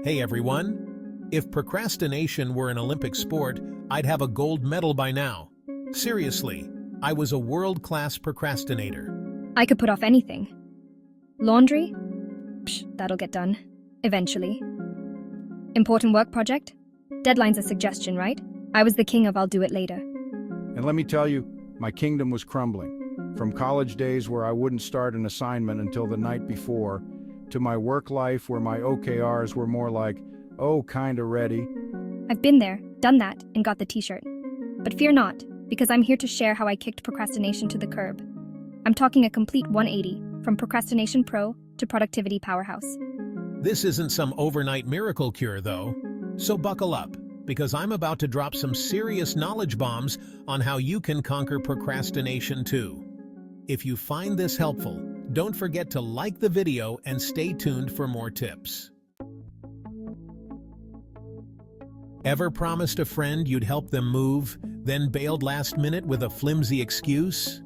Hey everyone! If procrastination were an Olympic sport, I'd have a gold medal by now. Seriously, I was a world-class procrastinator. I could put off anything. Laundry? Psh, that'll get done. Eventually. Important work project? Deadline's a suggestion, right? I was the king of I'll do it later. And let me tell you, my kingdom was crumbling. From college days where I wouldn't start an assignment until the night before, to my work life where my OKRs were more like, oh, kinda ready. I've been there, done that, and got the t-shirt. But fear not, because I'm here to share how I kicked procrastination to the curb. I'm talking a complete 180, from procrastination pro to productivity powerhouse. This isn't some overnight miracle cure, though. So buckle up, because I'm about to drop some serious knowledge bombs on how you can conquer procrastination too. If you find this helpful, don't forget to like the video and stay tuned for more tips. Ever promised a friend you'd help them move, then bailed last minute with a flimsy excuse?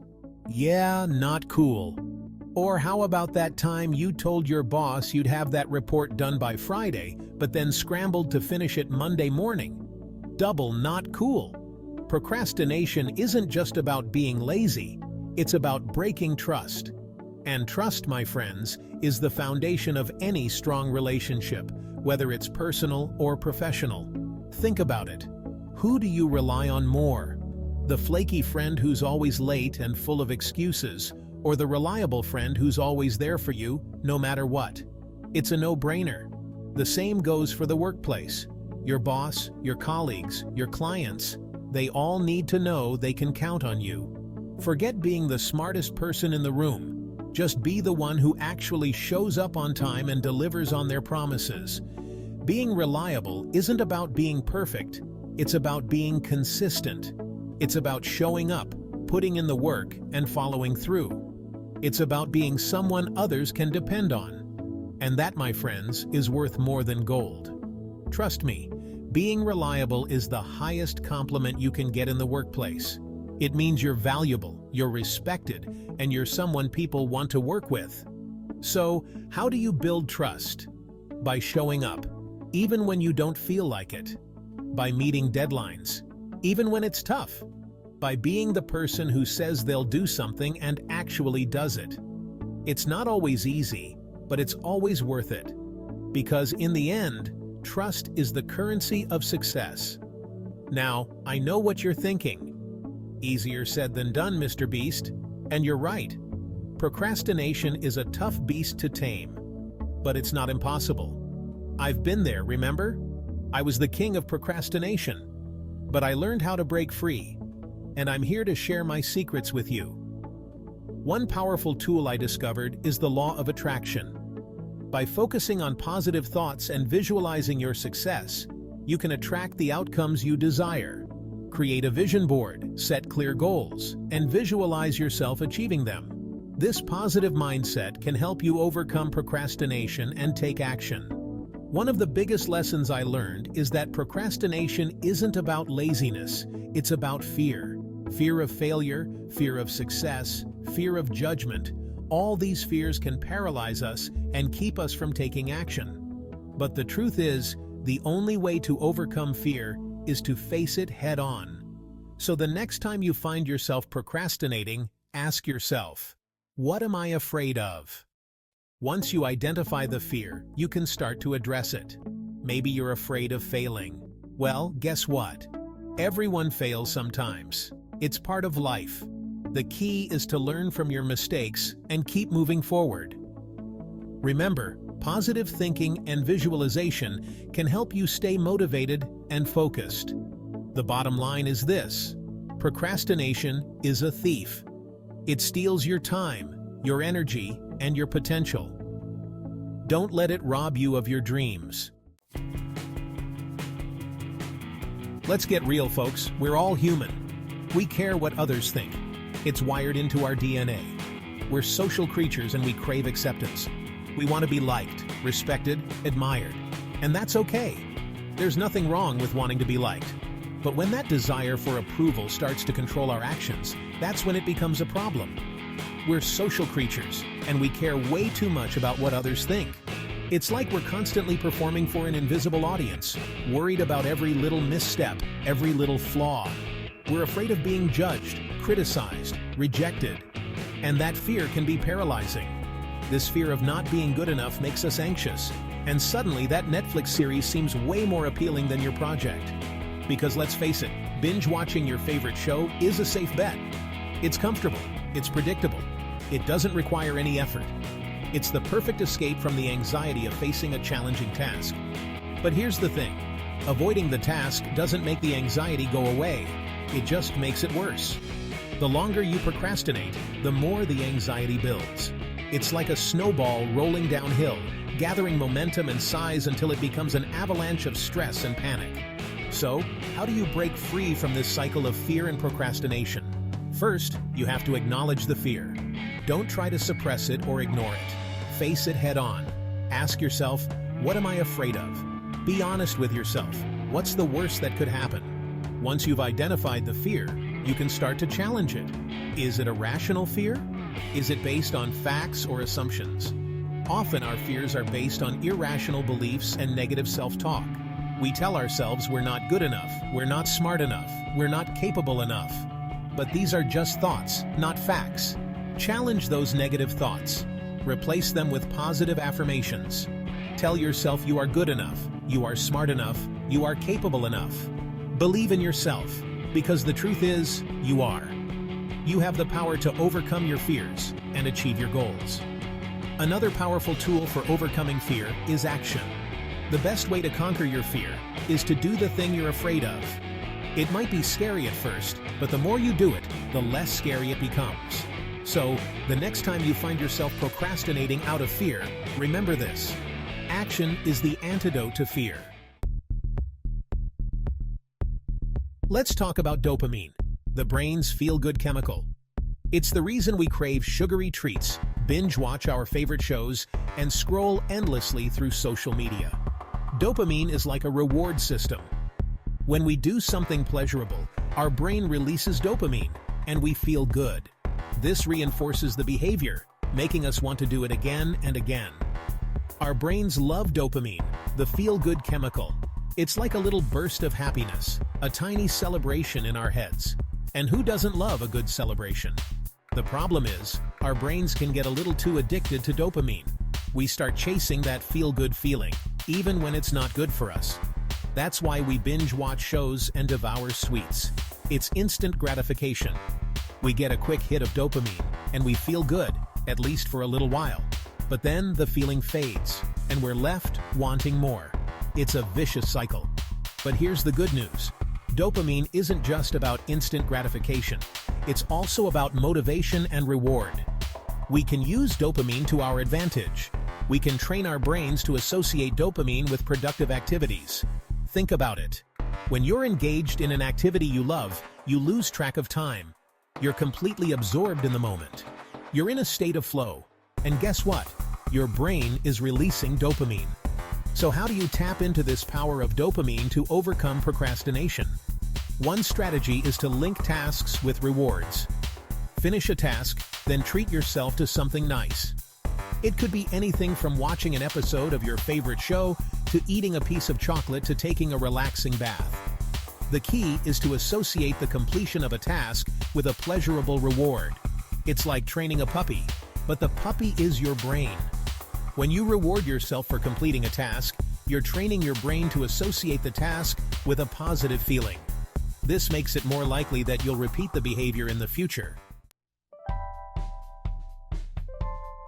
Yeah, not cool. Or how about that time you told your boss you'd have that report done by Friday, but then scrambled to finish it Monday morning? Double not cool. Procrastination isn't just about being lazy, it's about breaking trust. And trust, my friends, is the foundation of any strong relationship, whether it's personal or professional. Think about it. Who do you rely on more? The flaky friend who's always late and full of excuses, or the reliable friend who's always there for you, no matter what? It's a no-brainer. The same goes for the workplace. Your boss, your colleagues, your clients, they all need to know they can count on you. Forget being the smartest person in the room. Just be the one who actually shows up on time and delivers on their promises. Being reliable isn't about being perfect. It's about being consistent. It's about showing up, putting in the work, and following through. It's about being someone others can depend on. And that, my friends, is worth more than gold. Trust me, being reliable is the highest compliment you can get in the workplace. It means you're valuable, you're respected, and you're someone people want to work with. So, how do you build trust? By showing up, even when you don't feel like it. By meeting deadlines, even when it's tough. By being the person who says they'll do something and actually does it. It's not always easy, but it's always worth it. Because in the end, trust is the currency of success. Now, I know what you're thinking. Easier said than done, Mr. Beast. And you're right. Procrastination is a tough beast to tame. But it's not impossible. I've been there, remember? I was the king of procrastination. But I learned how to break free. And I'm here to share my secrets with you. One powerful tool I discovered is the law of attraction. By focusing on positive thoughts and visualizing your success, you can attract the outcomes you desire. Create a vision board, set clear goals, and visualize yourself achieving them. This positive mindset can help you overcome procrastination and take action. One of the biggest lessons I learned is that procrastination isn't about laziness, it's about fear. Fear of failure, fear of success, fear of judgment. All these fears can paralyze us and keep us from taking action. But the truth is, the only way to overcome fear is to face it head-on. So the next time you find yourself procrastinating, ask yourself, what am I afraid of? Once you identify the fear, you can start to address it. Maybe you're afraid of failing. Well, guess what? Everyone fails sometimes. It's part of life. The key is to learn from your mistakes and keep moving forward. Remember, positive thinking and visualization can help you stay motivated and focused. The bottom line is this: procrastination is a thief. It steals your time, your energy, and your potential. Don't let it rob you of your dreams. Let's get real, folks. We're all human. We care what others think. It's wired into our DNA. We're social creatures and we crave acceptance. We want to be liked, respected, admired. And that's okay. There's nothing wrong with wanting to be liked. But when that desire for approval starts to control our actions, that's when it becomes a problem. We're social creatures, and we care way too much about what others think. It's like we're constantly performing for an invisible audience, worried about every little misstep, every little flaw. We're afraid of being judged, criticized, rejected. And that fear can be paralyzing. This fear of not being good enough makes us anxious, and suddenly that Netflix series seems way more appealing than your project. Because let's face it, binge watching your favorite show is a safe bet. It's comfortable, it's predictable, it doesn't require any effort. It's the perfect escape from the anxiety of facing a challenging task. But here's the thing, avoiding the task doesn't make the anxiety go away, it just makes it worse. The longer you procrastinate, the more the anxiety builds. It's like a snowball rolling downhill, gathering momentum and size until it becomes an avalanche of stress and panic. So, how do you break free from this cycle of fear and procrastination? First, you have to acknowledge the fear. Don't try to suppress it or ignore it. Face it head on. Ask yourself, what am I afraid of? Be honest with yourself. What's the worst that could happen? Once you've identified the fear, you can start to challenge it. Is it a rational fear? Is it based on facts or assumptions? Often our fears are based on irrational beliefs and negative self-talk. We tell ourselves we're not good enough, we're not smart enough, we're not capable enough. But these are just thoughts, not facts. Challenge those negative thoughts. Replace them with positive affirmations. Tell yourself you are good enough, you are smart enough, you are capable enough. Believe in yourself, because the truth is, you are. You have the power to overcome your fears and achieve your goals. Another powerful tool for overcoming fear is action. The best way to conquer your fear is to do the thing you're afraid of. It might be scary at first, but the more you do it, the less scary it becomes. So, the next time you find yourself procrastinating out of fear, remember this. Action is the antidote to fear. Let's talk about dopamine, the brain's feel-good chemical. It's the reason we crave sugary treats, binge watch our favorite shows, and scroll endlessly through social media. Dopamine is like a reward system. When we do something pleasurable, our brain releases dopamine, and we feel good. This reinforces the behavior, making us want to do it again and again. Our brains love dopamine, the feel-good chemical. It's like a little burst of happiness, a tiny celebration in our heads. And who doesn't love a good celebration? The problem is, our brains can get a little too addicted to dopamine. We start chasing that feel-good feeling, even when it's not good for us. That's why we binge watch shows and devour sweets. It's instant gratification. We get a quick hit of dopamine, and we feel good, at least for a little while. But then the feeling fades, and we're left wanting more. It's a vicious cycle. But here's the good news. Dopamine isn't just about instant gratification. It's also about motivation and reward. We can use dopamine to our advantage. We can train our brains to associate dopamine with productive activities. Think about it. When you're engaged in an activity you love, you lose track of time. You're completely absorbed in the moment. You're in a state of flow. And guess what? Your brain is releasing dopamine. So how do you tap into this power of dopamine to overcome procrastination? One strategy is to link tasks with rewards. Finish a task, then treat yourself to something nice. It could be anything from watching an episode of your favorite show to eating a piece of chocolate to taking a relaxing bath. The key is to associate the completion of a task with a pleasurable reward. It's like training a puppy, but the puppy is your brain. When you reward yourself for completing a task, you're training your brain to associate the task with a positive feeling. This makes it more likely that you'll repeat the behavior in the future.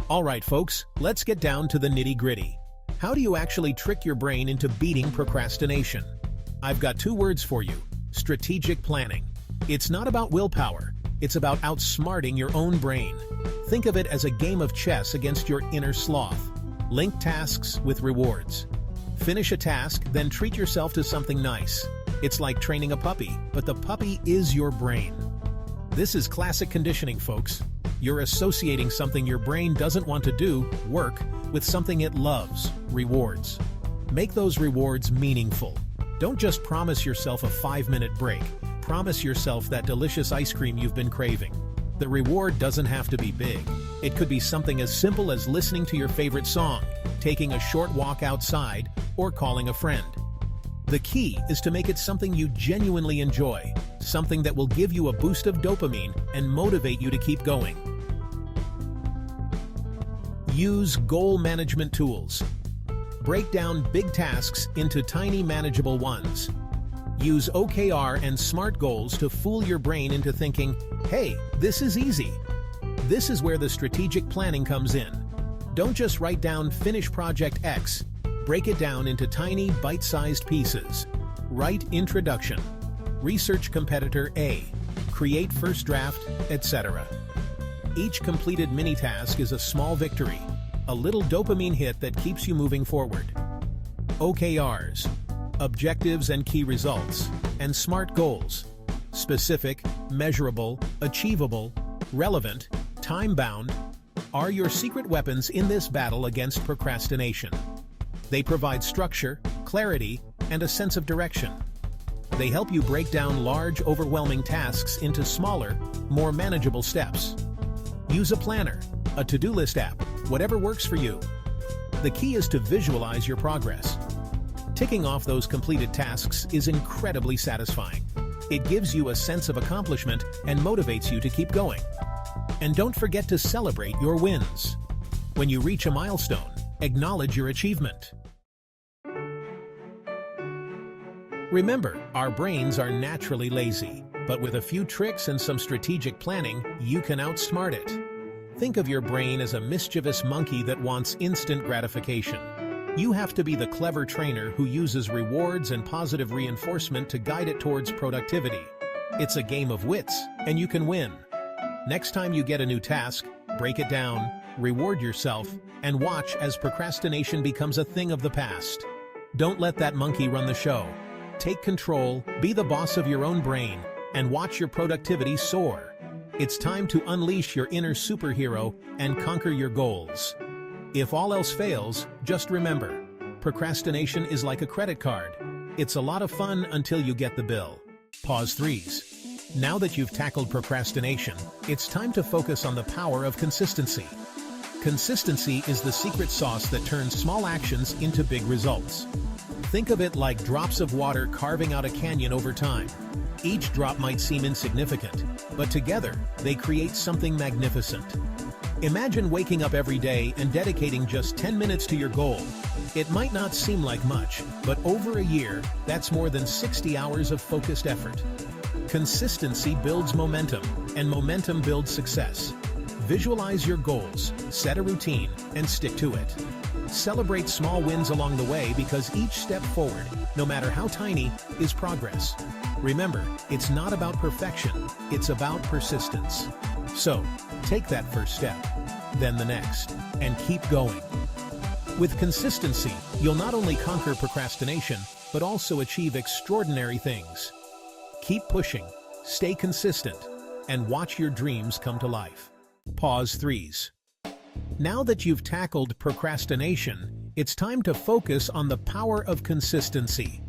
Alright folks, let's get down to the nitty-gritty. How do you actually trick your brain into beating procrastination? I've got 2 words for you: strategic planning. It's not about willpower, it's about outsmarting your own brain. Think of it as a game of chess against your inner sloth. Link tasks with rewards. Finish a task, then treat yourself to something nice. It's like training a puppy, but the puppy is your brain. This is classic conditioning, folks. You're associating something your brain doesn't want to do, work, with something it loves, rewards. Make those rewards meaningful. Don't just promise yourself a 5-minute break. Promise yourself that delicious ice cream you've been craving. The reward doesn't have to be big. It could be something as simple as listening to your favorite song, taking a short walk outside, or calling a friend. The key is to make it something you genuinely enjoy, something that will give you a boost of dopamine and motivate you to keep going. Use goal management tools. Break down big tasks into tiny manageable ones. Use OKR and SMART goals to fool your brain into thinking, hey, this is easy. This is where the strategic planning comes in. Don't just write down finish project X. Break it down into tiny, bite-sized pieces. Write introduction. Research competitor A. Create first draft, etc. Each completed mini-task is a small victory, a little dopamine hit that keeps you moving forward. OKRs. Objectives and key results, and SMART goals. Specific, measurable, achievable, relevant, time-bound, are your secret weapons in this battle against procrastination. They provide structure, clarity, and a sense of direction. They help you break down large, overwhelming tasks into smaller, more manageable steps. Use a planner, a to-do list app, whatever works for you. The key is to visualize your progress. Ticking off those completed tasks is incredibly satisfying. It gives you a sense of accomplishment and motivates you to keep going. And don't forget to celebrate your wins. When you reach a milestone, acknowledge your achievement. Remember, our brains are naturally lazy, but with a few tricks and some strategic planning, you can outsmart it. Think of your brain as a mischievous monkey that wants instant gratification. You have to be the clever trainer who uses rewards and positive reinforcement to guide it towards productivity. It's a game of wits, and you can win. Next time you get a new task, break it down, reward yourself, and watch as procrastination becomes a thing of the past. Don't let that monkey run the show. Take control, be the boss of your own brain, and watch your productivity soar. It's time to unleash your inner superhero and conquer your goals. If all else fails, just remember, procrastination is like a credit card. It's a lot of fun until you get the bill. Pause threes. Now that you've tackled procrastination, it's time to focus on the power of consistency. Consistency is the secret sauce that turns small actions into big results. Think of it like drops of water carving out a canyon over time. Each drop might seem insignificant, but together, they create something magnificent. Imagine waking up every day and dedicating just 10 minutes to your goal. It might not seem like much, but over a year, that's more than 60 hours of focused effort. Consistency builds momentum, and momentum builds success. Visualize your goals, set a routine, and stick to it. Celebrate small wins along the way because each step forward, no matter how tiny, is progress. Remember, it's not about perfection, it's about persistence. So, take that first step, then the next, and keep going. With consistency, you'll not only conquer procrastination, but also achieve extraordinary things. Keep pushing, stay consistent, and watch your dreams come to life. Pause threes. Now that you've tackled procrastination, it's time to focus on the power of consistency.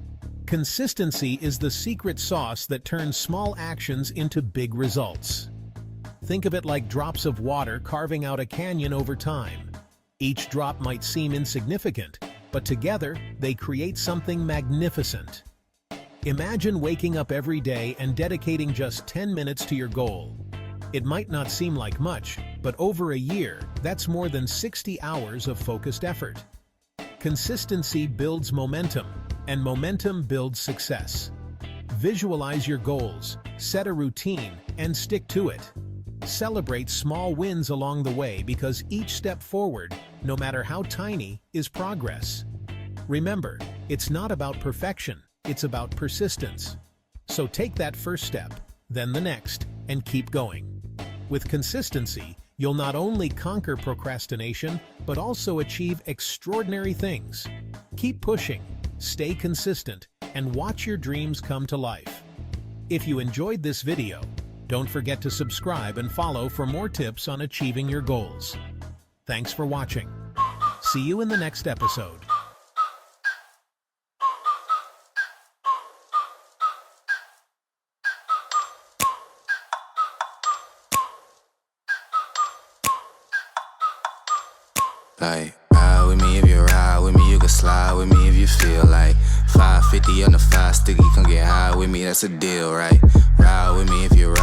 Consistency is the secret sauce that turns small actions into big results. Think of it like drops of water carving out a canyon over time. Each drop might seem insignificant, but together they create something magnificent. Imagine waking up every day and dedicating just 10 minutes to your goal. It might not seem like much, but over a year, that's more than 60 hours of focused effort. Consistency builds momentum, and momentum builds success. Visualize your goals, set a routine, and stick to it. Celebrate small wins along the way because each step forward, no matter how tiny, is progress. Remember, it's not about perfection, it's about persistence. So take that first step, then the next, and keep going. With consistency, you'll not only conquer procrastination, but also achieve extraordinary things. Keep pushing, stay consistent, and watch your dreams come to life. If you enjoyed this video, don't forget to subscribe and follow for more tips on achieving your goals. Thanks for watching. See you in the next episode. Like, ride with me if you ride with me, you can slide with me if you feel like 550 on the 5 sticky, come get high with me, that's a deal, right? Ride with me if you ride.